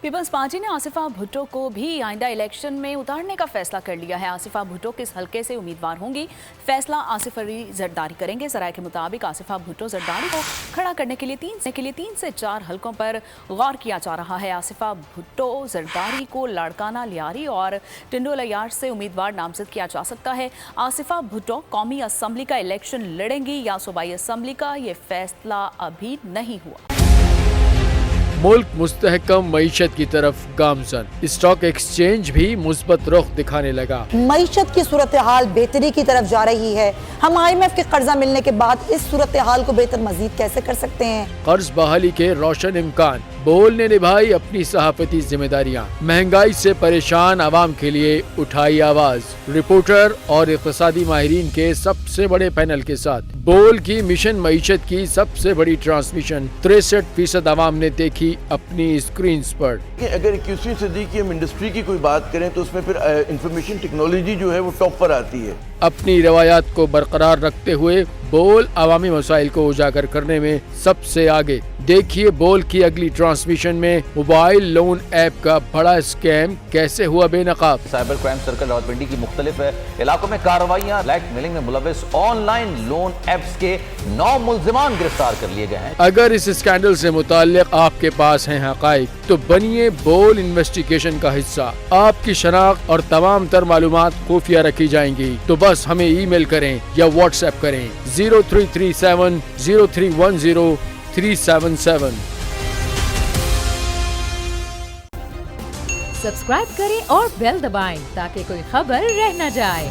Peoples party ने आसिफा भुट्टो को भी आइंदा इलेक्शन में उतारने का फैसला कर लिया है। आसिफा भुट्टो किस हलके से उम्मीदवार होंगी, फैसला आसिफ अली जरदारी करेंगे। जराये के मुताबिक आसिफा भुट्टो जरदारी को खड़ा करने के लिए तीन से चार हलकों पर गौर किया जा रहा है। आसिफा भुट्टो जरदारी को लाड़काना, लियारी और टिंडोलयार से उम्मीदवार नामजद किया जा सकता है। आसिफा भुट्टो कौमी असम्बली का इलेक्शन लड़ेंगी या सूबाई असम्बली का, ये फैसला अभी नहीं हुआ। मुल्क मुस्तहकम मईशत की तरफ गामजन, स्टॉक एक्सचेंज भी मुस्बत रुख दिखाने लगा। मईशत की सूरत हाल बेहतरी की तरफ जा रही है। हम IMF के कर्जा मिलने के बाद इस सूरत हाल को बेहतर मजीद कैसे कर सकते हैं। कर्ज बहाली के रोशन इम्कान, बोल ने निभाई अपनी सहाफती जिम्मेदारियां, महंगाई से परेशान आवाम के लिए उठाई आवाज। रिपोर्टर और इक़्तिसादी माहिरीन के सबसे बड़े पैनल के साथ बोल की मिशन मईशत की सबसे बड़ी ट्रांसमिशन 63% आवाम ने देखी अपनी स्क्रीन पर। अगर 21वीं सदी की हम इंडस्ट्री की कोई बात करें तो उसमें फिर इंफॉर्मेशन टेक्नोलॉजी जो है वो टॉप पर आती है। अपनी रवायात को बरकरार रखते हुए बोल अवामी मसाइल को उजागर करने में सबसे आगे। देखिए बोल की अगली ट्रांसमिशन में मोबाइल लोन ऐप का बड़ा स्कैम कैसे हुआ बेनकाब। साइबर क्राइम सर्कल रावलपिंडी की मुख्तलिफ इलाकों में कार्रवाइयां, ब्लैक मेलिंग में मुलविस ऑनलाइन लोन ऐप्स के 9 मुल्जिमान गिरफ्तार कर लिए गए हैं। अगर इस स्कैंडल से मुताल्लिक आपके पास हैं हकाइक तो बनिए बोल इन्वेस्टिगेशन का हिस्सा। आपकी शनाख्त और तमाम तर मालूमात खुफिया रखी जाएंगी, तो बस हमें ईमेल करें या व्हाट्सएप करें 0337 0310 377। सब्सक्राइब करें और बेल दबाएं ताकि कोई खबर रह न जाए।